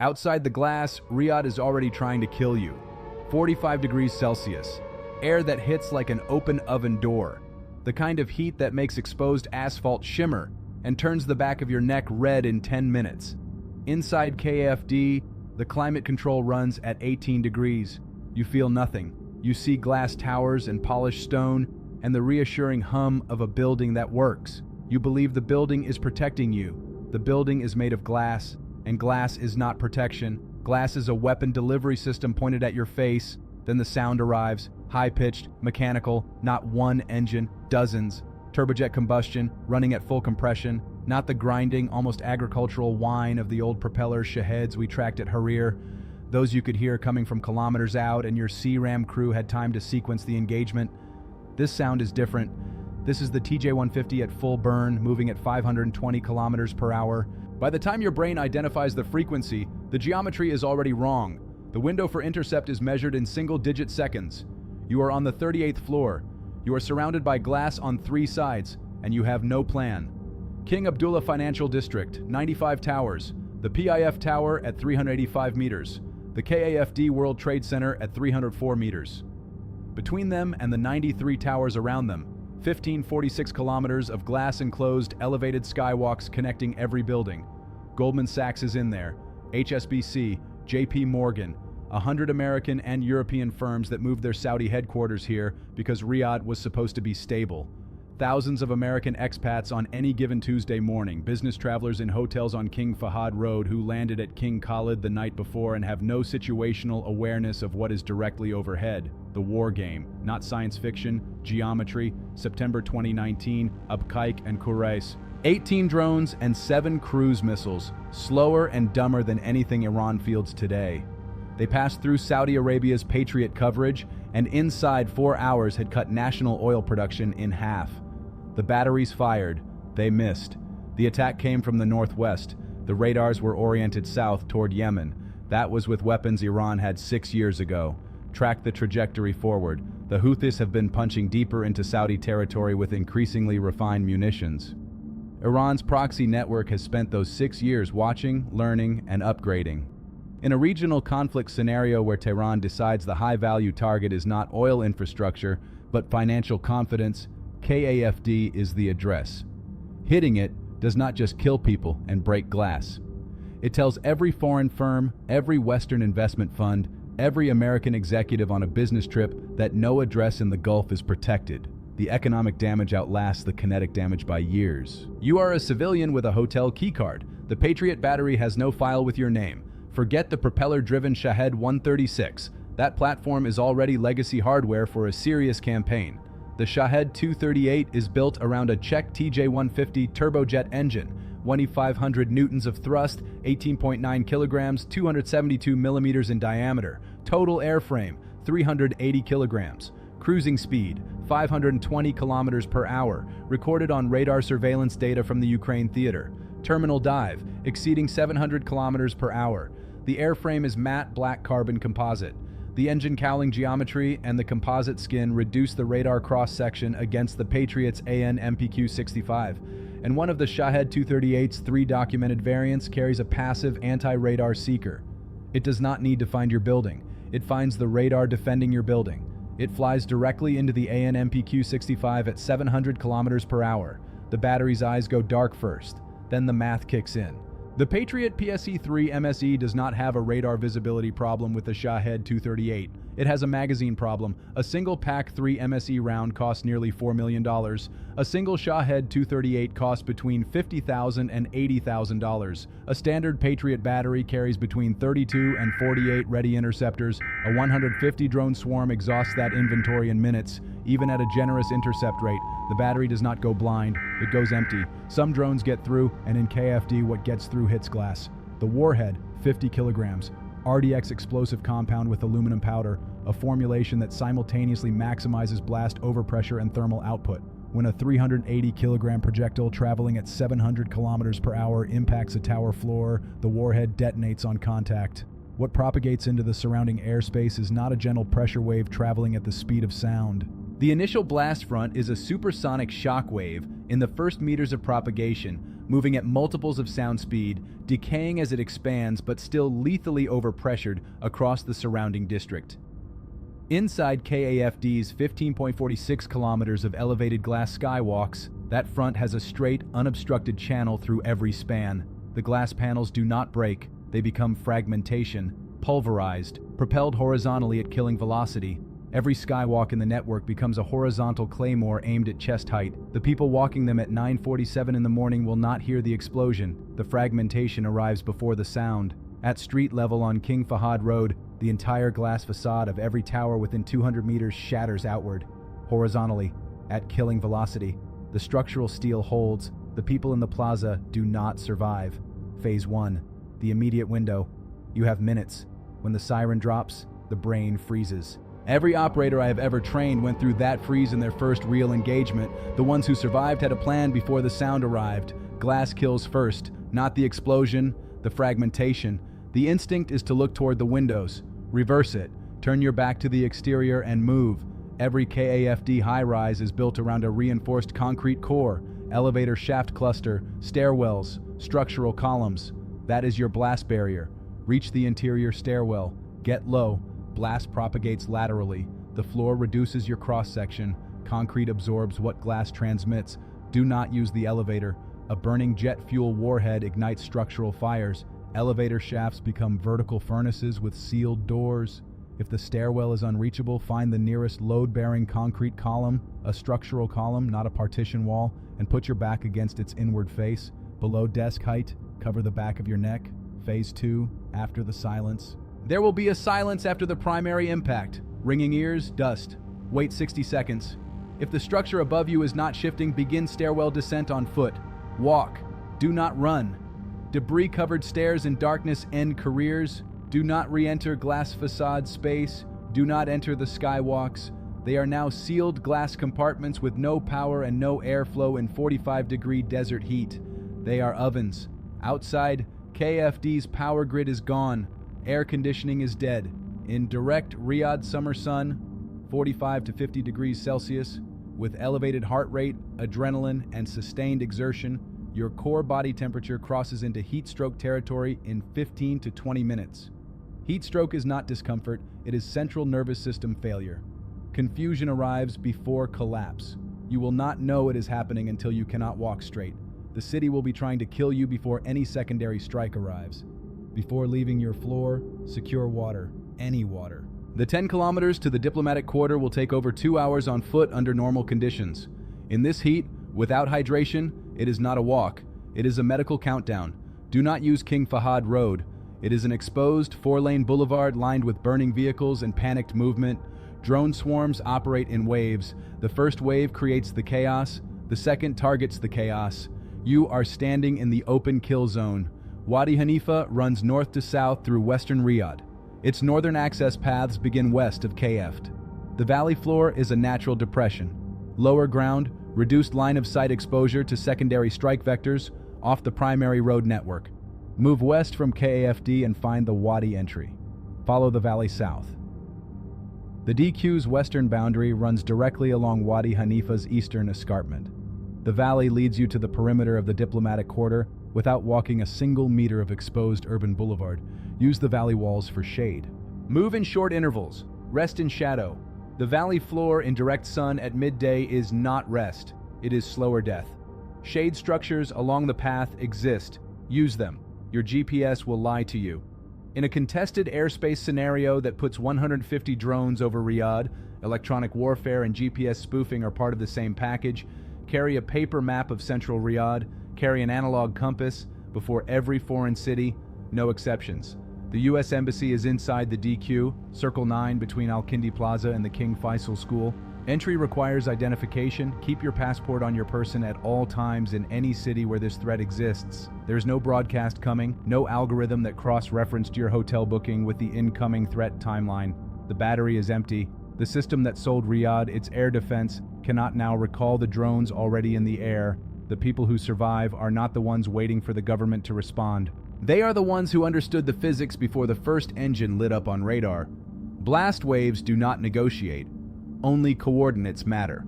Outside the glass, Riyadh is already trying to kill you. 45 degrees Celsius. Air that hits like an open oven door. The kind of heat that makes exposed asphalt shimmer and turns the back of your neck red in 10 minutes. Inside KFD, the climate control runs at 18 degrees. You feel nothing. You see glass towers and polished stone and the reassuring hum of a building that works. You believe the building is protecting you. The building is made of glass, and glass is not protection. Glass is a weapon delivery system pointed at your face. Then the sound arrives, high-pitched, mechanical, not one engine, dozens. Turbojet combustion, running at full compression, not the grinding, almost agricultural whine of the old propeller shaheeds we tracked at Harir. Those you could hear coming from kilometers out, and your C-RAM crew had time to sequence the engagement. This sound is different. This is the TJ-150 at full burn, moving at 520 kilometers per hour. By the time your brain identifies the frequency, the geometry is already wrong. The window for intercept is measured in single-digit seconds. You are on the 38th floor. You are surrounded by glass on 3 sides, and you have no plan. King Abdullah Financial District, 95 towers. The PIF Tower at 385 meters. The KAFD World Trade Center at 304 meters. Between them and the 93 towers around them, 1546 kilometers of glass-enclosed elevated skywalks connecting every building. Goldman Sachs is in there, HSBC, JP Morgan, 100 American and European firms that moved their Saudi headquarters here because Riyadh was supposed to be stable. Thousands of American expats on any given Tuesday morning, business travelers in hotels on King Fahad Road who landed at King Khalid the night before and have no situational awareness of what is directly overhead. The war game, not science fiction, geometry, September 2019, Abqaiq and Quraysh. 18 drones and 7 cruise missiles, slower and dumber than anything Iran fields today. They passed through Saudi Arabia's Patriot coverage, and inside 4 hours had cut national oil production in half. The batteries fired. They missed. The attack came from the northwest. The radars were oriented south toward Yemen. That was with weapons Iran had 6 years ago. Track the trajectory forward. The Houthis have been punching deeper into Saudi territory with increasingly refined munitions. Iran's proxy network has spent those 6 years watching, learning, and upgrading. In a regional conflict scenario where Tehran decides the high-value target is not oil infrastructure, but financial confidence, KAFD is the address. Hitting it does not just kill people and break glass. It tells every foreign firm, every Western investment fund, every American executive on a business trip that no address in the Gulf is protected. The economic damage outlasts the kinetic damage by years. You are a civilian with a hotel keycard. The Patriot battery has no file with your name. Forget the propeller-driven Shahed 136. That platform is already legacy hardware for a serious campaign. The Shahed 238 is built around a Czech TJ-150 turbojet engine, 2,500 newtons of thrust, 18.9 kilograms, 272 millimeters in diameter. Total airframe, 380 kilograms. Cruising speed, 520 kilometers per hour, recorded on radar surveillance data from the Ukraine theater. Terminal dive, exceeding 700 kilometers per hour. The airframe is matte black carbon composite. The engine cowling geometry and the composite skin reduce the radar cross-section against the Patriot's AN MPQ-65, and one of the Shahed 238's 3 documented variants carries a passive anti-radar seeker. It does not need to find your building. It finds the radar defending your building. It flies directly into the AN MPQ-65 at 700 kilometers per hour. The battery's eyes go dark first, then the math kicks in. The Patriot PSE-3 MSE does not have a radar visibility problem with the Shahed 238. It has a magazine problem. A single PAC-3 MSE round costs nearly $4 million. A single Shahed 238 costs between $50,000 and $80,000. A standard Patriot battery carries between 32 and 48 ready interceptors. A 150 drone swarm exhausts that inventory in minutes. Even at a generous intercept rate, the battery does not go blind, it goes empty. Some drones get through, and in KFD what gets through hits glass. The warhead, 50 kilograms. RDX explosive compound with aluminum powder, a formulation that simultaneously maximizes blast overpressure and thermal output. When a 380 kilogram projectile traveling at 700 kilometers per hour impacts a tower floor, the warhead detonates on contact. What propagates into the surrounding airspace is not a gentle pressure wave traveling at the speed of sound. The initial blast front is a supersonic shock wave in the first meters of propagation, moving at multiples of sound speed, decaying as it expands but still lethally overpressured across the surrounding district. Inside KAFD's 15.46 kilometers of elevated glass skywalks, that front has a straight, unobstructed channel through every span. The glass panels do not break, they become fragmentation, pulverized, propelled horizontally at killing velocity. Every skywalk in the network becomes a horizontal claymore aimed at chest height. The people walking them at 9:47 in the morning will not hear the explosion. The fragmentation arrives before the sound. At street level on King Fahad Road, the entire glass facade of every tower within 200 meters shatters outward, horizontally, at killing velocity. The structural steel holds. The people in the plaza do not survive. Phase 1. The immediate window. You have minutes. When the siren drops, the brain freezes. Every operator I have ever trained went through that freeze in their first real engagement. The ones who survived had a plan before the sound arrived. Glass kills first, not the explosion, the fragmentation. The instinct is to look toward the windows. Reverse it. Turn your back to the exterior and move. Every KAFD high-rise is built around a reinforced concrete core, elevator shaft cluster, stairwells, structural columns. That is your blast barrier. Reach the interior stairwell. Get low. Blast propagates laterally. The floor reduces your cross-section. Concrete absorbs what glass transmits. Do not use the elevator. A burning jet fuel warhead ignites structural fires. Elevator shafts become vertical furnaces with sealed doors. If the stairwell is unreachable, find the nearest load-bearing concrete column, a structural column, not a partition wall, and put your back against its inward face. Below desk height, cover the back of your neck. Phase 2, after the silence. There will be a silence after the primary impact. Ringing ears, dust. Wait 60 seconds. If the structure above you is not shifting, begin stairwell descent on foot. Walk. Do not run. Debris-covered stairs in darkness end careers. Do not re-enter glass facade space. Do not enter the skywalks. They are now sealed glass compartments with no power and no airflow in 45-degree desert heat. They are ovens. Outside, KFD's power grid is gone. Air conditioning is dead. In direct Riyadh summer sun, 45 to 50 degrees Celsius, with elevated heart rate, adrenaline, and sustained exertion, your core body temperature crosses into heat stroke territory in 15 to 20 minutes. Heat stroke is not discomfort, it is central nervous system failure. Confusion arrives before collapse. You will not know it is happening until you cannot walk straight. The city will be trying to kill you before any secondary strike arrives. Before leaving your floor, secure water, any water. The 10 kilometers to the diplomatic quarter will take over 2 hours on foot under normal conditions. In this heat, without hydration, it is not a walk. It is a medical countdown. Do not use King Fahad Road. It is an exposed 4-lane boulevard lined with burning vehicles and panicked movement. Drone swarms operate in waves. The first wave creates the chaos. The second targets the chaos. You are standing in the open kill zone. Wadi Hanifa runs north to south through western Riyadh. Its northern access paths begin west of KFD. The valley floor is a natural depression. Lower ground, reduced line of sight exposure to secondary strike vectors off the primary road network. Move west from KFD and find the Wadi entry. Follow the valley south. The DQ's western boundary runs directly along Wadi Hanifa's eastern escarpment. The valley leads you to the perimeter of the diplomatic quarter without walking a single meter of exposed urban boulevard. Use the valley walls for shade. Move in short intervals. Rest in shadow. The valley floor in direct sun at midday is not rest. It is slower death. Shade structures along the path exist. Use them. Your GPS will lie to you. In a contested airspace scenario that puts 150 drones over Riyadh, electronic warfare and GPS spoofing are part of the same package. Carry a paper map of central Riyadh. Carry an analog compass before every foreign city, no exceptions. The U.S. Embassy is inside the DQ, Circle 9 between Al-Kindi Plaza and the King Faisal School. Entry requires identification. Keep your passport on your person at all times in any city where this threat exists. There's no broadcast coming, no algorithm that cross-referenced your hotel booking with the incoming threat timeline. The battery is empty. The system that sold Riyadh its air defense cannot now recall the drones already in the air. The people who survive are not the ones waiting for the government to respond. They are the ones who understood the physics before the first engine lit up on radar. Blast waves do not negotiate. Only coordinates matter.